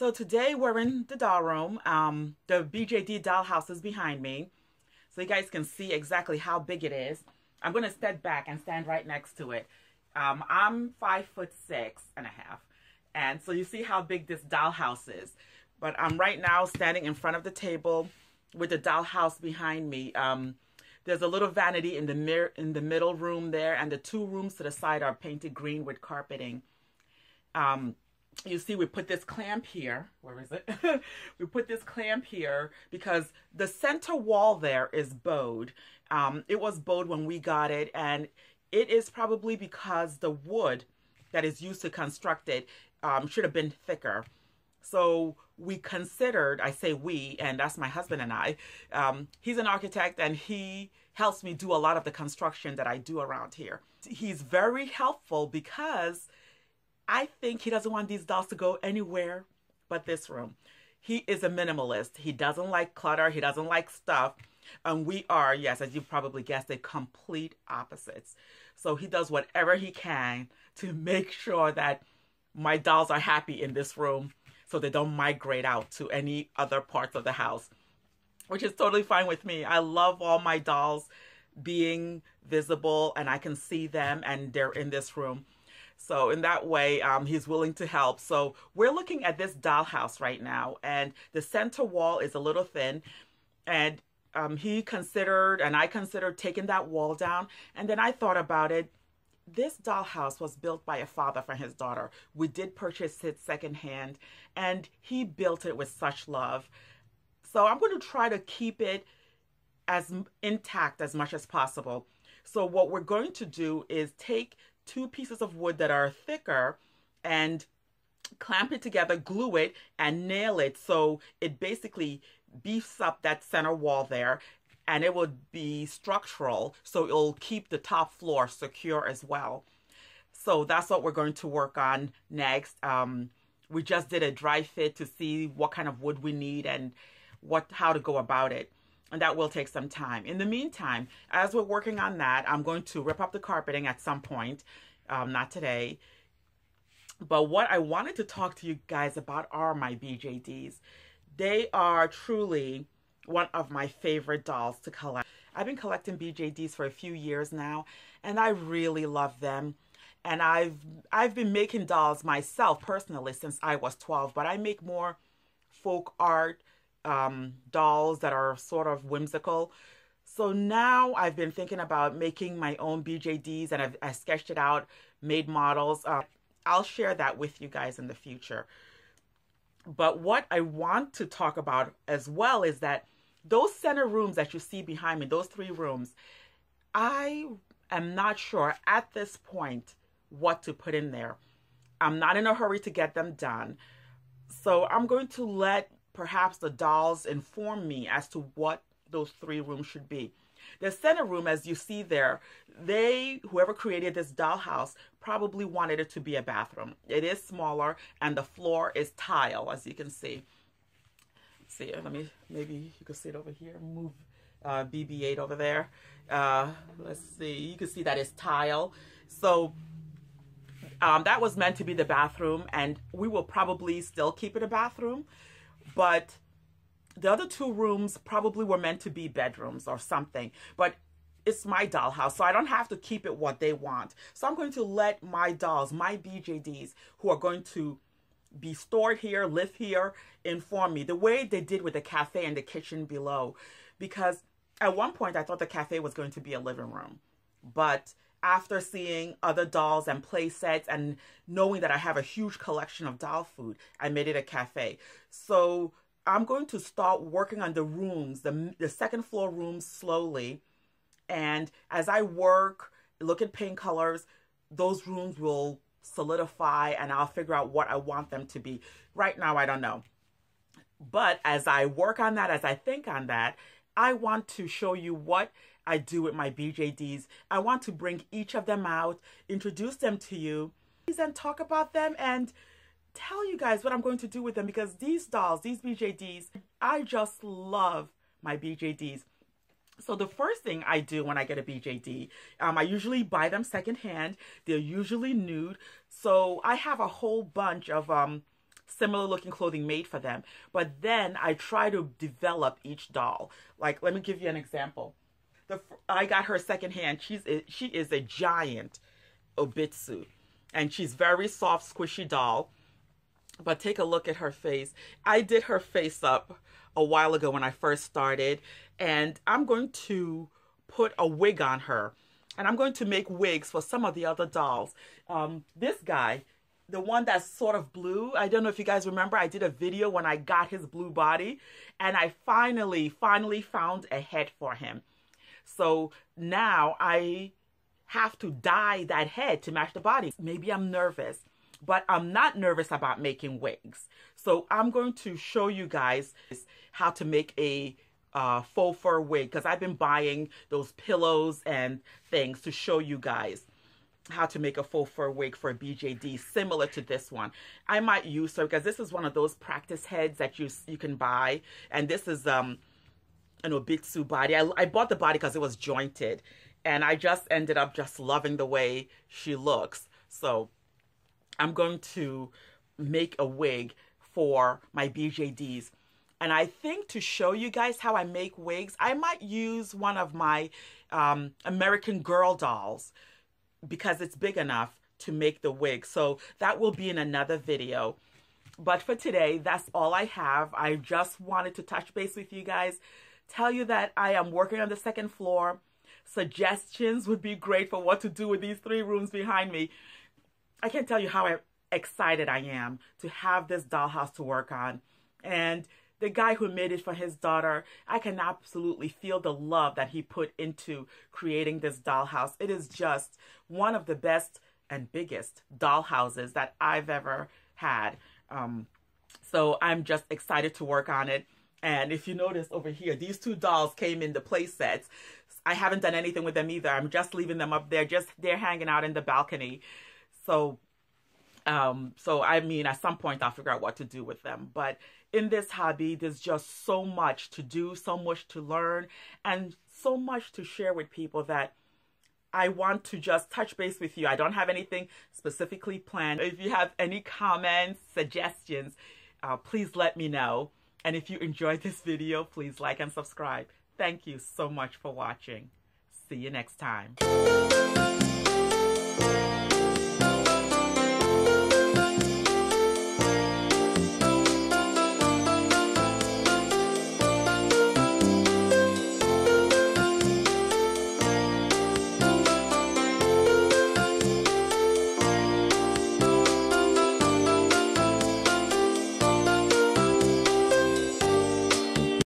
So today we're in the doll room. The BJD Dollhouse is behind me, so you guys can see exactly how big it is. I'm going to step back and stand right next to it. I'm 5'6.5", and so you see how big this dollhouse is. But I'm right now standing in front of the table with the dollhouse behind me. There's a little vanity in the middle room there, and the two rooms to the side are painted green with carpeting. You see, we put this clamp here. Where is it? We put this clamp here because the center wall there is bowed. It was bowed when we got it, and it is probably because the wood that is used to construct it should have been thicker. So we considered, I say we, and that's my husband and I. He's an architect, and he helps me do a lot of the construction that I do around here. He's very helpful because I think he doesn't want these dolls to go anywhere but this room. He is a minimalist. He doesn't like clutter. He doesn't like stuff. And we are, yes, as you probably guessed, the complete opposites. So he does whatever he can to make sure that my dolls are happy in this room so they don't migrate out to any other parts of the house, which is totally fine with me. I love all my dolls being visible and I can see them and they're in this room. So in that way, he's willing to help. So we're looking at this dollhouse right now, and the center wall is a little thin, and he considered, and I considered taking that wall down. And then I thought about it. This dollhouse was built by a father for his daughter. We did purchase it secondhand, and he built it with such love. So I'm going to try to keep it as intact as much as possible. So what we're going to do is take two pieces of wood that are thicker and clamp it together, glue it, and nail it so it basically beefs up that center wall there, and it will be structural, so it'll keep the top floor secure as well. So that's what we're going to work on next. We just did a dry fit to see what kind of wood we need and how to go about it. And that will take some time. In the meantime, as we're working on that, I'm going to rip up the carpeting at some point. Not today. But what I wanted to talk to you guys about are my BJDs. They are truly one of my favorite dolls to collect. I've been collecting BJDs for a few years now, and I really love them. And I've been making dolls myself personally since I was 12, but I make more folk art dolls that are sort of whimsical. So now I've been thinking about making my own BJDs, and I sketched it out, made models. I'll share that with you guys in the future. But what I want to talk about as well is that those center rooms that you see behind me, those three rooms, I am not sure at this point what to put in there. I'm not in a hurry to get them done. So I'm going to let perhaps the dolls inform me as to what those three rooms should be. The center room, as you see there, whoever created this dollhouse probably wanted it to be a bathroom. It is smaller, and the floor is tile, as you can see. See, maybe you can see it over here. Move BB-8 over there. Let's see, you can see that it's tile. So that was meant to be the bathroom, and we will probably still keep it a bathroom. But the other two rooms probably were meant to be bedrooms or something. But it's my dollhouse, so I don't have to keep it what they want. So I'm going to let my dolls, my BJDs, who are going to be stored here, live here, inform me the way they did with the cafe and the kitchen below. Because at one point I thought the cafe was going to be a living room. But after seeing other dolls and play sets and knowing that I have a huge collection of doll food, I made it a cafe. So I'm going to start working on the rooms, the second floor rooms slowly. And as I work, look at paint colors, those rooms will solidify and I'll figure out what I want them to be. Right now, I don't know. But as I work on that, as I think on that, I want to show you what I do with my BJDs. I want to bring each of them out, introduce them to you, and talk about them and tell you guys what I'm going to do with them, because these dolls, these BJDs, I just love my BJDs. So the first thing I do when I get a BJD, I usually buy them secondhand. They're usually nude. So I have a whole bunch of similar looking clothing made for them. But then I try to develop each doll. Like, let me give you an example. I got her secondhand. She is a giant Obitsu, and she's very soft, squishy doll. But take a look at her face. I did her face up a while ago when I first started, and I'm going to put a wig on her, and I'm going to make wigs for some of the other dolls. This guy, the one that's sort of blue, I don't know if you guys remember, I did a video when I got his blue body, and I finally found a head for him. So now I have to dye that head to match the body. Maybe I'm nervous, but I'm not nervous about making wigs. So I'm going to show you guys how to make a faux fur wig, because I've been buying those pillows and things to show you guys how to make a faux fur wig for a BJD similar to this one. I might use her because this is one of those practice heads that you can buy, and this is an Obitsu body. I bought the body because it was jointed, and I just ended up just loving the way she looks. So I'm going to make a wig for my BJDs. And I think to show you guys how I make wigs, I might use one of my American Girl dolls because it's big enough to make the wig. So that will be in another video. But for today, that's all I have. I just wanted to touch base with you guys, tell you that I am working on the second floor. Suggestions would be great for what to do with these 3 rooms behind me. I can't tell you how excited I am to have this dollhouse to work on. And the guy who made it for his daughter, I can absolutely feel the love that he put into creating this dollhouse. It is just one of the best and biggest dollhouses that I've ever had. So I'm just excited to work on it. And if you notice over here, these 2 dolls came in the play sets. I haven't done anything with them either. I'm just leaving them up there. They're hanging out in the balcony. So I mean, at some point I'll figure out what to do with them. But in this hobby, there's just so much to do, so much to learn, and so much to share with people that I want to just touch base with you. I don't have anything specifically planned. If you have any comments, suggestions, please let me know. And if you enjoyed this video, please like and subscribe. Thank you so much for watching. See you next time.